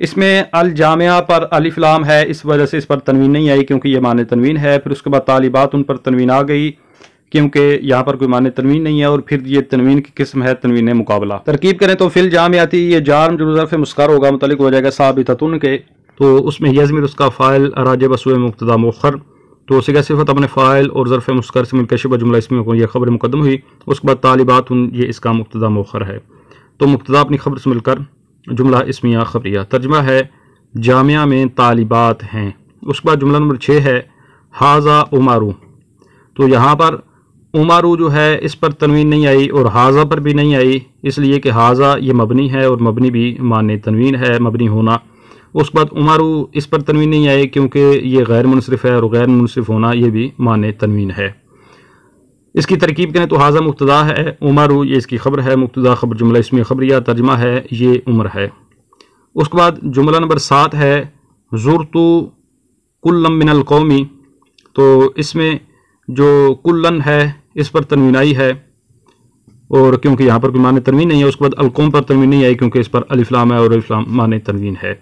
اس میں الجامعہ پر الف لام ہے، اس وجہ سے اس پر تنوین نہیں آئی کیونکہ یہ معنی تنوین ہے۔ پھر اس کے بعد طالبات، ان پر تنوین آ گئی کیونکہ یہاں پر کوئی معنی تنوین نہیں ہے، اور پھر یہ تنوین کی قسم ہے تنوین مقابلہ۔ ترکیب کریں تو فی الجامعاتی، یہ جار مجرور ظرف مسکر ہوگا، متعلق ہو جائے گا ثابتۃن کے، تو اس میں یضمر اس کا فاعل راجع بسوء مبتدا مؤخر، تو صیغہ صفت اپنے فاعل اور ظرف مسکر سے مل کر شبہ جملہ اسمی کو یہ خبر مقدم ہوئی۔ اس کے بعد طالبات، یہ اس کا مبتدا مؤخر ہے، تو مبتدا اپنی خبر سے مل کر جملہ اسمیہ خبریہ۔ ترجمہ ہے جامعہ میں طالبات ہیں۔ اس کے بعد جملہ نمبر 6 ہے ھذا عمر، تو یہاں پر عمر جو ہے اس پر تنوین نہیں آئی اور ھذا پر بھی نہیں آئی، اس لیے کہ ھذا یہ مبنی ہے اور مبنی بھی معنی تنوین ہے، مبنی ہونا۔ اس کے بعد عمر اس پر تنوین نہیں آئی کیونکہ یہ غیر منصرف ہے، اور غیر منصرف ہونا یہ بھی معنی تنوین ہے۔ اس کی ترکیب کریں تو ھذا مبتدا ہے، عمر یہ اس کی خبر ہے، مبتدا خبر جملہ اسمیہ خبریہ، ترجمہ ہے یہ عمر ہے۔ اس کے بعد جملہ نمبر 7 ہے زرت کلا من القوم، تو اس میں جو کلن ہے اس پر تنوین آئی ہے، اور کیونکہ یہاں پر کوئی معنی تنوین نہیں ہے۔ اس کے بعد القوم پر تنوین نہیں آئی کیونکہ اس پر الف لام ہے، اور الف لام معنی تنوین ہے۔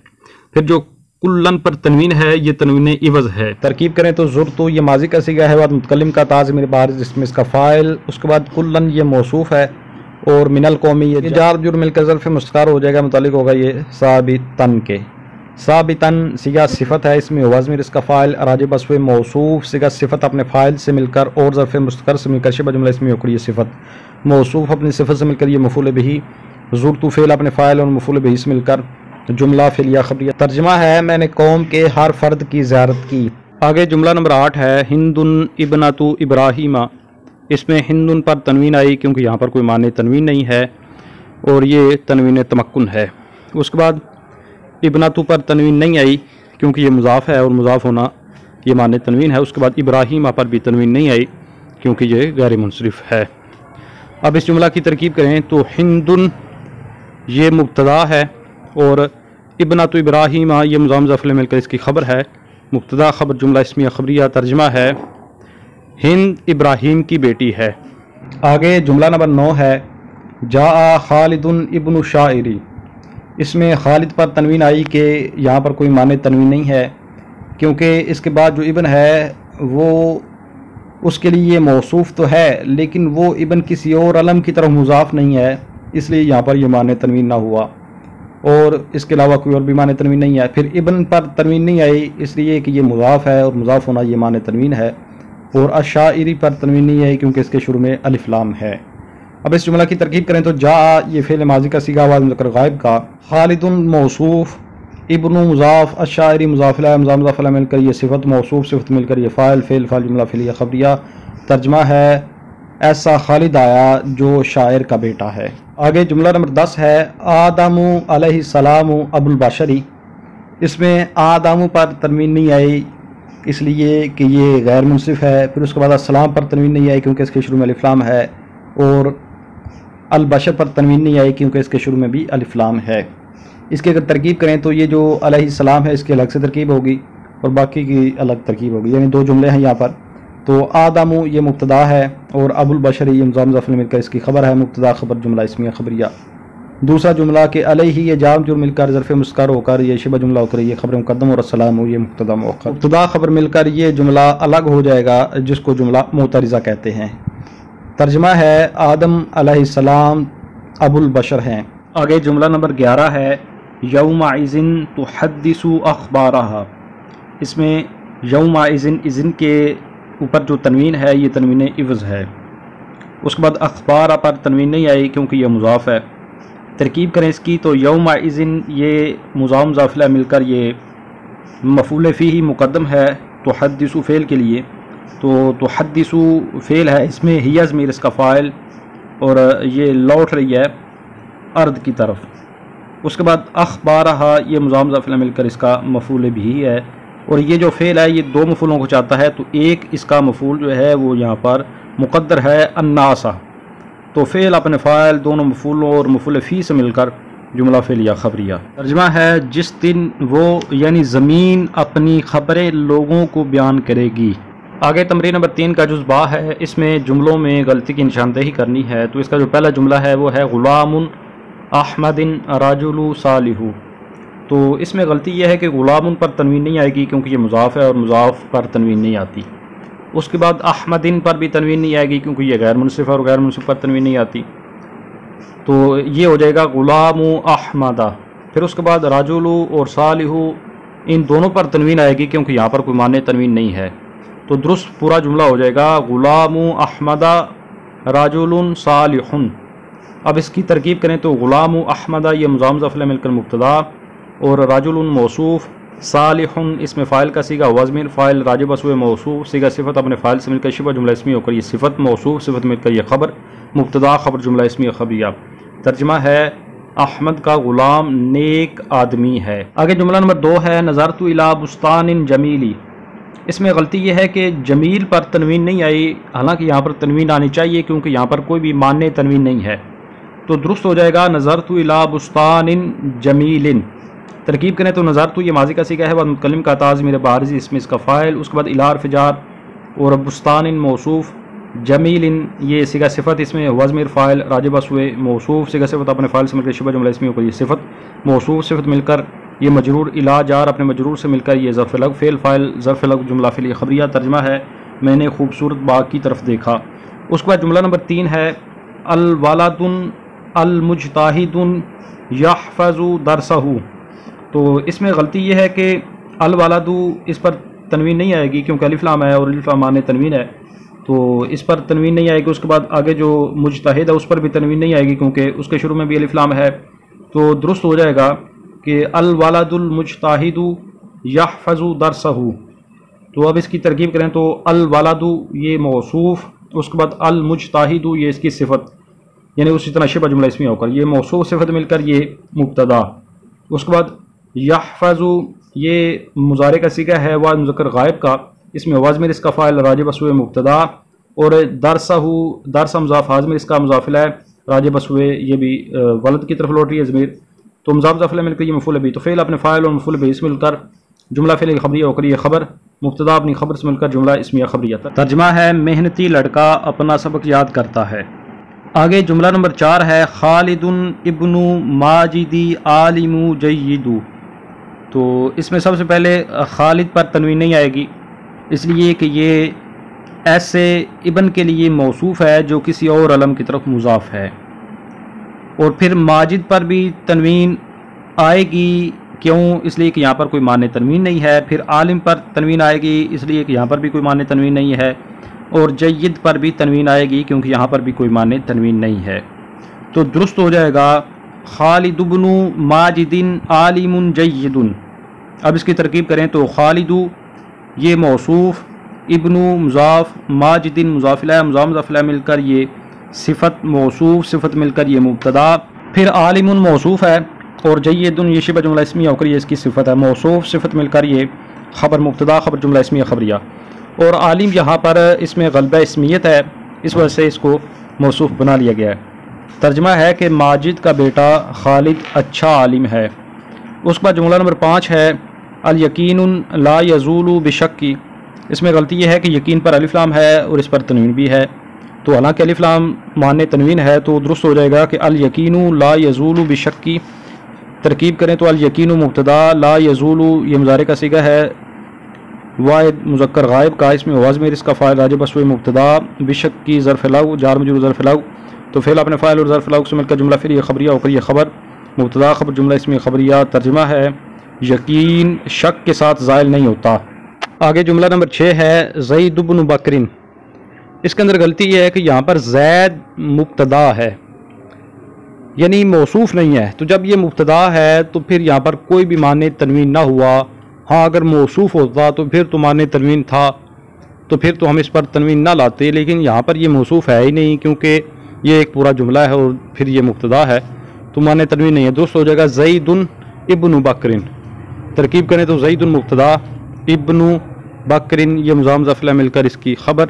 پھر جو کلن پر تنوین ہے یہ تنوین عوض ہے۔ ترکیب کریں تو زرت یہ ماضی کا صیغہ ہے، بعد متکلم کا تا ضمیر بارز جس میں اس کا فاعل، اس کے بعد کلن یہ موصوف ہے، اور من القومی یہ جار مجرور مل کر ظرف مستقر ہو جائے گا، متعلق ہوگا یہ ثابتن کے۔ ثابتن صیغہ صفت ہے، اس میں وزمیر اس کا فاعل راجع بسوء موصوف، صیغہ صفت اپنے فاعل سے مل کر اور ظرف مستقر سے مل کر شبہ جملہ اسمی ہوکر یہ صفت، موصوف اپنی صفت سے مل کر یہ مفعول بہ، زرت فعل اپنے فاعل اور مفعول بہ سے مل کر جملہ فعلیہ خبریہ۔ ترجمہ ہے میں نے قوم کے ہر فرد کی زیارت کی۔ آگے جملہ نمبر 8 ہے ہند ابنۃ ابراہیم، اس میں ہند پر تنوین آئی کیونکہ یہاں پر کوئی معنی تنوین نہیں ہے، اور یہ تنوین تمکن ہے۔ اس کے بعد ابنۃ پر تنوین نہیں آئی کیونکہ یہ مضاف ہے، اور مضاف ہونا یہ معنی تنوین ہے۔ اس کے بعد ابراہیم پر بھی تنوین نہیں آئی کیونکہ یہ غیر منصرف ہے۔ اب اس جملہ کی ترکیب کریں تو ہند یہ مبتدا ہے، اور ابنۃ ابراہیم یہ مضاف مضاف الیہ مل کر اس کی خبر ہے، مبتدا خبر جملہ اسمیہ خبریہ، ترجمہ ہے ہند ابراہیم کی بیٹی ہے۔ آگے جملہ نمبر 9 ہے جاء خالد ابن شاعری، اس میں خالد پر تنوین آئی کہ یہاں پر کوئی معنی تنوین نہیں ہے کیونکہ اس کے بعد جو ابن ہے وہ اس کے لیے موصوف تو ہے، لیکن وہ ابن کسی اور علم کی طرف مضاف نہیں ہے، اس لیے یہاں پر یہ معنی تنوین نہ ہوا، اور اس کے علاوہ کوئی اور بھی معنی تنوین نہیں ہے۔ پھر ابن پر تنوین نہیں آئی اس لیے کہ یہ مضاف ہے، اور مضاف ہونا یہ معنی تنوین ہے، اور الشاعری پر تنوین نہیں آئی کیونکہ اس کے شروع میں الف لام ہے۔ اب اس جملہ کی ترکیب کریں تو جاء یہ فعل ماضی کا صیغہ واحد مذکر غائب کا، خالد موصوف، ابن مضاف، الشاعری مضاف الیہ، مضاف مضاف الیہ مل کر یہ صفت، موصوف صفت مل کر یہ فاعل، فعل فاعل جملہ فعلیہ خبریہ، ترجمہ ہے ایسا خالد آیا جو شاعر کا بیٹا ہے۔ آگے جملہ نمبر 10 ہے آدم علیہ السلام ابو البشری، اس میں آدم پر تنوین نہیں آئی اس لیے کہ یہ غیر منصرف ہے۔ پھر اس کے بعد السلام پر تنوین نہیں آئی کیونکہ اس کے شروع میں الف لام ہے، اور البشر پر تنوین نہیں آئی کیونکہ اس کے شروع میں بھی الف لام ہے۔ اس کی اگر ترکیب کریں تو یہ جو علیہ السلام ہے اس کی الگ سے ترکیب ہوگی اور باقی کی الگ ترکیب ہوگی، یعنی دو جملے ہیں یہاں پر۔ تو آدم یہ مبتدا ہے اور ابو البشر یہ مضاف مضاف الیہ مل کر اس کی خبر ہے، مبتدا خبر جملہ اسمیہ خبریہ۔ دوسرا جملہ کہ علیہ یہ جار مجرور مل کر ظرف مسکر ہو کر یہ شبہ جملہ ہو کر یہ خبر مقدم، اور السلام یہ مبتدا مؤخر، مبتدا خبر مل کر یہ جملہ الگ ہو جائے گا جس کو جملہ معترضہ کہتے ہیں۔ ترجمہ ہے آدم علیہ السلام ابو البشر ہیں۔ آگے جملہ نمبر 11 ہے یومئذ تحدث اخبارہا، اس میں یومئذ اذن کے اوپر جو تنوین ہے یہ تنوین عوض ہے۔ اس کے بعد اخبار پر تنوین نہیں آئی کیونکہ یہ مضاف ہے۔ ترکیب کریں اس کی تو یومئذ یہ مضاف مضاف الیہ مل کر یہ مفعول فیہ مقدم ہے تحدث فعل کے لیے، تو تحدث فعل ہے، اس میں ہی ضمیر اس کا فاعل اور یہ لوٹ رہی ہے ارض کی طرف۔ اس کے بعد اخبارہا یہ مضاف مضاف الیہ مل کر اس کا مفعول بھی ہے، اور یہ جو فعل ہے یہ دو مفعولوں کو چاہتا ہے، تو ایک اس کا مفعول جو ہے وہ یہاں پر مقدر ہے الناسہ، تو فعل اپنے فاعل دونوں مفعولوں اور مفعول فی سے مل کر جملہ فعلیہ خبریہ۔ ترجمہ ہے جس دن وہ یعنی زمین اپنی خبریں لوگوں کو بیان کرے گی۔ آگے تمرین نمبر 3 کا جزء با ہے، اس میں جملوں میں غلطی کی نشاندہی کرنی ہے۔ تو اس کا جو پہلا جملہ ہے وہ ہے غلام احمد رجل صالح، تو اس میں غلطی یہ ہے کہ غلام پر تنوین نہیں آئے گی کیونکہ یہ مضاف ہے اور مضاف پر تنوین نہیں آتی۔ اس کے بعد احمدن پر بھی تنوین نہیں آئے گی کیونکہ یہ غیر منصف اور غیر منصف پر تنوین نہیں آتی، تو یہ ہو جائے گا غلام احمدہ۔ پھر اس کے بعد راجل اور صالح ان دونوں پر تنوین آئے گی کیونکہ یہاں پر کوئی معنی تنوین نہیں ہے، تو درست پورا جملہ ہو جائے گا غلام احمدہ راجل صالح۔ اب اس کی ترکیب کریں تو غلام احمدہ یہ مضاف مضاف الیہ مل کر مبتدا، اور راجل موصوف، صالح اس میں فاعل کا صیغہ وضمیر، فاعل راجع بس ہوئے موصوف، صیغہ صفت اپنے فاعل سے مل کر شبہ جملہ اسمی ہو کر یہ صفت، موصوف صفت مل کر یہ خبر، مبتدا خبر جملہ اسمی خبریہ۔ ترجمہ ہے احمد کا غلام نیک آدمی ہے۔ آگے جملہ نمبر 2 ہے نظرت الی بستان جمیلی۔ اس میں غلطی یہ ہے کہ جمیل پر تنوین نہیں آئی، حالانکہ یہاں پر تنوین آنی چاہیے کیونکہ یہاں پر کوئی بھی معنی تنوین نہیں ہے، تو درست ہو جائے گا نظرت الی بستان جمیل۔ ترکیب کریں تو نظرت یہ ماضی کا صیغہ ہے، بعد متکلم کا تاء ضمیر بارزی اس میں اس کا فاعل، اس کے بعد الی حرف جار اور بستان موصوف، جمیل یہ صیغہ صفت اس میں وضمیر فاعل راجع بس ہوئے موصوف، صیغہ صفت اپنے فاعل سے مل کر شبہ جملہ اسمی ہو کر یہ صفت، موصوف صفت مل کر یہ مجرور، الی جار اپنے مجرور سے مل کر یہ ظرف لغو فعل فاعل ظرف لغو جملہ فعلیہ خبریہ۔ ترجمہ ہے میں نے خوبصورت باغ کی طرف دیکھا۔ اس کے بعد جملہ نمبر 3 ہے الولد المجتہد یحفظ درسہ۔ تو اس میں غلطی یہ ہے کہ الولد اس پر تنوین نہیں آئے گی کیونکہ الف لام ہے اور الف لام معنی تنوین ہے، تو اس پر تنوین نہیں آئے گی۔ اس کے بعد آگے جو مجتہد ہے اس پر بھی تنوین نہیں آئے گی کیونکہ اس کے شروع میں بھی الف لام ہے، تو درست ہو جائے گا کہ الولد المجتہد یحفظ درسہ۔ تو اب اس کی ترکیب کریں تو الولد یہ موصوف، اس کے بعد المجتہد یہ اس کی صفت، یعنی اسی طرح شبہ جملہ اسمی ہو کر یہ موصوف صفت مل کر یہ مبتدا، اس کے بعد یحفظ یہ مضارع کا صیغہ ہے واحد مذکر غائب کا، اس میں وضمیر اس کا فاعل راجع بس ہوئے مبتدا، اور درسہ درسہ مضاف حاضمیر اس کا مضاف الیہ راجع بس ہوئے یہ بھی ولد کی طرف لوٹ رہی ہے ضمیر، تو مضاف مضاف الیہ مل کر یہ مفعول بھی، تو فعل اپنے فاعل اور مفعول بھی اس مل کر جملہ فعلیہ خبریہ ہو کر یہ خبر، مبتدا اپنی خبر سے مل کر جملہ اسمیہ خبریہ۔ ترجمہ ہے محنتی لڑکا اپنا سبق یاد کرتا ہے۔ آگے جملہ نمبر 4 ہے خالد ابن ماجدی عالم جید۔ تو اس میں سب سے پہلے خالد پر تنوین نہیں آئے گی، اس لیے کہ یہ ایسے ابن کے لیے موصوف ہے جو کسی اور علم کی طرف مضاف ہے، اور پھر ماجد پر بھی تنوین آئے گی، کیوں؟ اس لیے کہ یہاں پر کوئی معنی تنوین نہیں ہے۔ پھر عالم پر تنوین آئے گی اس لیے کہ یہاں پر بھی کوئی معنی تنوین نہیں ہے، اور جید پر بھی تنوین آئے گی کیونکہ یہاں پر بھی کوئی معنی تنوین نہیں ہے، تو درست ہو جائے گا خالد بن ماجد عالم جید۔ اب اس کی ترکیب کریں تو خالد یہ موصوف، ابن مضاف، ماجد مضاف الیہ مضاف مضاف الیہ مل کر یہ صفت، موصوف صفت مل کر یہ مبتدا، پھر عالم موصوف ہے اور جید یہ شبہ جملہ اسمیہ ہو کر یہ اس کی صفت ہے، موصوف صفت مل کر یہ خبر، مبتدا خبر جملہ اسمیہ خبریہ، اور عالم یہاں پر اس میں غلبہ اسمیت ہے، اس وجہ سے اس کو موصوف بنا لیا گیا ہے۔ ترجمہ ہے کہ ماجد کا بیٹا خالد اچھا عالم ہے۔ اس کے بعد جملہ نمبر 5 ہے الیقین لا یزول بشک۔ اس میں غلطی یہ ہے کہ یقین پر الف لام ہے اور اس پر تنوین بھی ہے، تو حالانکہ الف لام معنی تنوین ہے تو درست ہو جائے گا کہ الیقین لا یزول بشک۔ ترکیب کریں تو الیقین مبتدا، لا یزول یہ مضارع کا صیغہ ہے واحد مذکر غائب کا، اس میں وضمیر اس کا فاعل راجع بس ہوئے مبتدا، بشک کی ظرف لغو جار مجرور ظرف لغو، تو فعل اپنے فاعل اور ظرف لغو سے مل کر جملہ فعلیہ خبریہ ہو کر یہ خبر، مبتدا خبر جملہ اسمیہ خبریہ۔ ترجمہ ہے یقین شک کے ساتھ زائل نہیں ہوتا۔ آگے جملہ نمبر 6 ہے زید بن بکر۔ اس کے اندر غلطی یہ ہے کہ یہاں پر زید مبتدا ہے، یعنی موصوف نہیں ہے، تو جب یہ مبتدا ہے تو پھر یہاں پر کوئی بھی معنی تنوین نہ ہوا۔ ہاں اگر موصوف ہوتا تو پھر تو معنی تنوین تھا، تو پھر تو ہم اس پر تنوین نہ لاتے، لیکن یہاں پر یہ موصوف ہے ہی نہیں کیونکہ یہ ایک پورا جملہ ہے اور پھر یہ مبتدا ہے تو معنی تنوین نہیں ہے، درست ہو جائے گا زید ابن بکر۔ ترکیب کریں تو زید مبتدا، ابن بکر یہ مضاف مضاف الیہ مل کر اس کی خبر،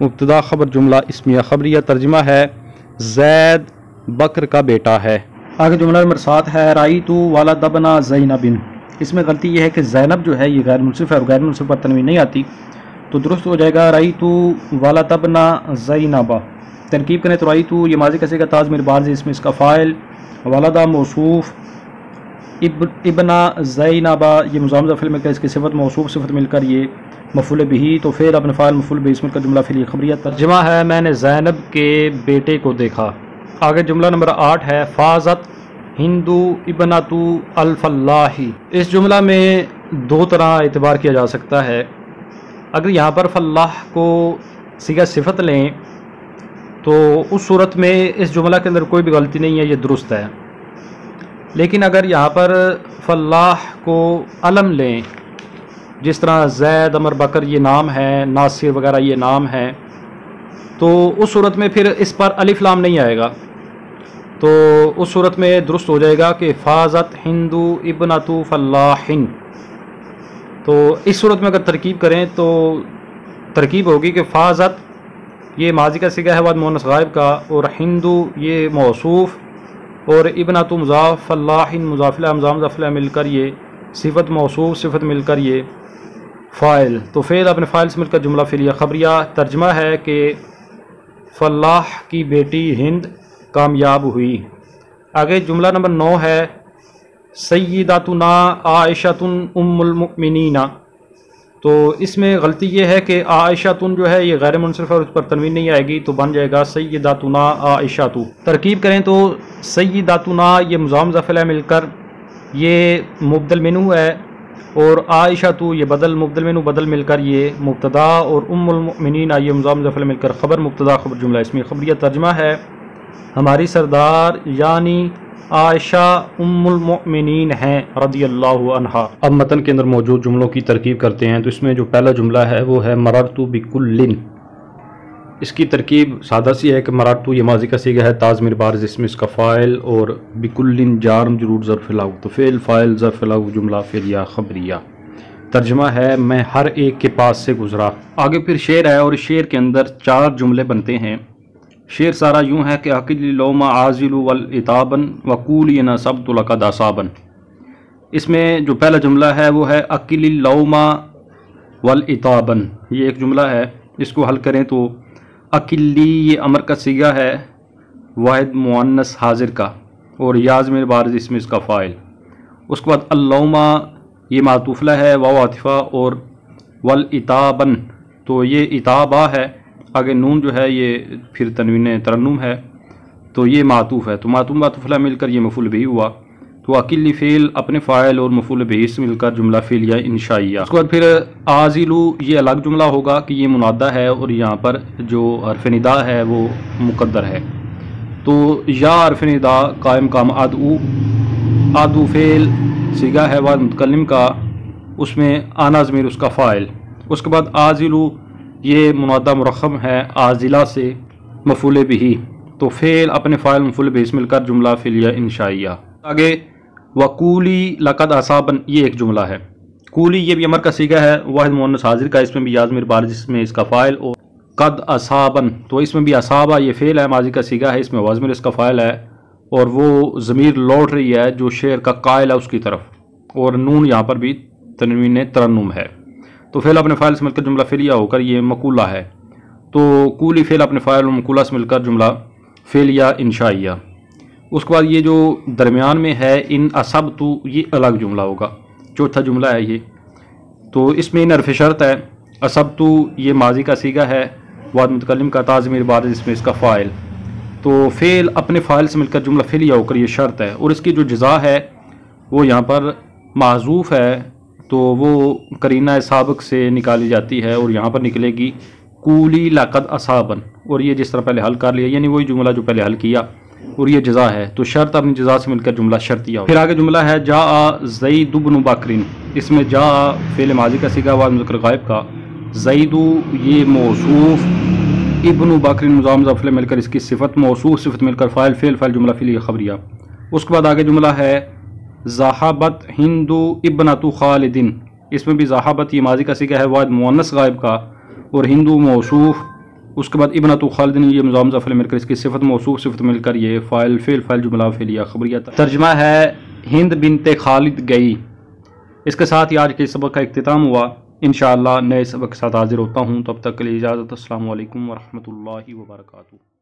مبتدا خبر جملہ اسمیہ خبریہ۔ ترجمہ ہے زید بکر کا بیٹا ہے۔ آگے جملہ نمبر 7 ہے رأیت ولد ابن زینب۔ اس میں غلطی یہ ہے کہ زینب جو ہے یہ غیر منصف ہے اور غیر منصف پر تنوین نہیں آتی، تو درست ہو جائے گا رأیت ولد ابن زینب۔ ترکیب کریں تو رأیت یہ ماضی کا صیغہ تاء ضمیر بارزی اس میں اس کا فاعل، ولد موصوف، ابنا زینبا یہ مضاف ظرف مل کر اس کی صفت موصوف صفت مل کر یہ مفعول بہ، تو فعل اپنے فاعل مفعول بہ اس مل کر جملہ فعلیہ خبریہ ترجمہ ہے میں نے زینب کے بیٹے کو دیکھا۔ آگے جملہ نمبر 8 ہے فازت ہندو ابنۃ الفلاح۔ اس جملہ میں دو طرح اعتبار کیا جا سکتا ہے۔ اگر یہاں پر فلاح کو صیغہ صفت لیں تو اس صورت میں اس جملہ کے اندر کوئی بھی غلطی نہیں ہے، یہ درست ہے۔ لیکن اگر یہاں پر فلاح کو علم لیں، جس طرح زید، عمر، بکر یہ نام ہے، ناصر وغیرہ یہ نام ہے، تو اس صورت میں پھر اس پر الف لام نہیں آئے گا، تو اس صورت میں درست ہو جائے گا کہ فازت ہندو ابنۃ فلاح۔ تو اس صورت میں اگر ترکیب کریں تو ترکیب ہوگی کہ فازت یہ ماضی کا صیغہ ہے بعد مؤنث غائب کا، اور ہندو یہ موصوف، اور ابنۃ مضاف، فلاح مضاف الیہ مضاف الیہ مل کر یہ صفت موصوف صفت مل کر یہ فاعل، تو فعل اپنے فاعل سے مل کر جملہ فعلیہ خبریہ ترجمہ ہے کہ فلاح کی بیٹی ہند کامیاب ہوئی۔ آگے جملہ نمبر 9 ہے سیداتنا عائشۃ ام المؤمنین۔ تو اس میں غلطی یہ ہے کہ عائشۃ جو ہے یہ غیر منصرف ہے اور اس پر تنوین نہیں آئے گی، تو بن جائے گا سیداتنا عائشۃ۔ ترکیب کریں تو سیداتنا یہ مضاف مضاف الیہ مل کر یہ مبدل منہ ہے، اور عائشۃ یہ بدل مبدل منہ بدل مل کر یہ مبتدا، اور ام المؤمنین یہ مضاف مضاف الیہ مل کر خبر مبتدا خبر جملہ اسمیہ خبریہ ترجمہ ہے ہماری سردار یعنی عائشہ ام المؤمنین ہیں رضی اللہ عنہا۔ اب متن کے اندر موجود جملوں کی ترکیب کرتے ہیں، تو اس میں جو پہلا جملہ ہے وہ ہے مررت بکل۔ اس کی ترکیب سادہ سی ہے کہ مررت یہ ماضی کا صیغہ ہے تاضمیر بارز اس میں اس کا فاعل، اور بکل جار مجرور ظرف له، تو فعل فاعل ظرف له جملہ فعلیہ خبریہ ترجمہ ہے میں ہر ایک کے پاس سے گزرا۔ آگے پھر شعر ہے، اور شعر کے اندر 4 جملے بنتے ہیں۔ شعر سارا یوں ہے کہ عقل لوما عازل والعتابا وقول نصبت لقد اصابا۔ اس میں جو پہلا جملہ ہے وہ ہے عقل لوما والعتابا، یہ ایک جملہ ہے۔ اس کو حل کریں تو عقلی یہ امر کا صیغہ ہے واحد مؤنث حاضر کا، اور یازمیر بارز اس میں اس کا فاعل۔ اس کے بعد اللوما یہ معطوف له ہے واو عاطفہ، اور والعتابا تو یہ عتابہ ہے، آگے نون جو ہے یہ پھر تنوین ترنم ہے، تو یہ معطوف ہے، تو معطوف له مل کر یہ مفعول بہ ہوا، تو عقلی فعل اپنے فاعل اور مفعول بہ سے مل کر جملہ فعلیہ انشائیہ۔ اس کے بعد پھر عازلو یہ الگ جملہ ہوگا کہ یہ منادہ ہے، اور یہاں پر جو حرف ندا ہے وہ مقدر ہے، تو یا حرف ندا قائم کام ادعو فعل صیغہ ہے واحد متکلم کا، اس میں آنا ضمیر اس کا فاعل۔ اس کے بعد عازلو یہ منادہ مرخم ہے عازلہ سے مفعول بہ، تو فعل اپنے فاعل مفعول بہ سے مل کر جملہ فعلیہ انشائیہ۔ آگے وقولی لقد اصابا یہ ایک جملہ ہے۔ قولی یہ بھی امر کا صیغہ ہے واحد مؤنث حاضر کا، اس میں بھی یازمیر بارز اس میں اس کا فاعل، اور قد اصابا تو اس میں بھی اصابہ یہ فعل ہے ماضی کا صیغہ ہے، اس میں واضمیر اس کا فاعل ہے، اور وہ ضمیر لوٹ رہی ہے جو شعر کا قائل ہے اس کی طرف، اور نون یہاں پر بھی تنوین ترنم ہے، تو فعل اپنے فاعل سے مل کر جملہ فعلیہ ہو کر یہ مقولہ ہے، تو قولی فعل اپنے فاعل اور مقولہ سے مل کر جملہ فعلیہ انشائیہ۔ اس کے بعد یہ جو درمیان میں ہے ان اصبتو یہ الگ جملہ ہوگا، چوتھا جملہ ہے یہ، تو اس میں ان حرف شرط ہے، اصبتو یہ ماضی کا صیغہ ہے واحد متکلم کا تاضمیر بارز اس میں اس کا فاعل، تو فعل اپنے فاعل سے مل کر جملہ فعلیہ ہو کر یہ شرط ہے، اور اس کی جو جزا ہے وہ یہاں پر معذوف ہے، تو وہ قرینہ سابق سے نکالی جاتی ہے، اور یہاں پر نکلے گی قولی لقد اصابا، اور یہ جس طرح پہلے حل کر لیا یعنی وہی جملہ جو پہلے حل کیا، اور یہ جزا ہے، تو شرط اپنی جزا سے مل کر جملہ شرطیہ ہو۔ پھر آگے جملہ ہے جاء زید بن بکر، اس میں جاء فعل ماضی کا صیغہ واحد مذکر غائب کا، زید یہ موصوف، ابن بکر مضاف مضاف الیہ مل کر اس کی صفت موصوف صفت مل کر فاعل فعل فاعل جملہ فعلیہ خبریہ۔ اس کے بعد آگے جملہ ہے ذہبت ہند ابنۃ خالد، اس میں بھی ذہبت یہ ماضی کا صیغہ ہے واحد مؤنث غائب کا، اور ہندو موصوف، اس کے بعد ابنۃ خالد یہ مضاف مضاف الیہ مل کر اس کی صفت موصوف صفت مل کر یہ فاعل فعل فاعل جملہ فعلیہ خبریہ ترجمہ ہے ہند بنت خالد گئی۔ اس کے ساتھ ہی آج کے سبق کا اختتام ہوا، انشاءاللہ نئے سبق کے ساتھ حاضر ہوتا ہوں، تب تک کے لیے اجازت، السلام علیکم ورحمۃ اللہ وبرکاتہ۔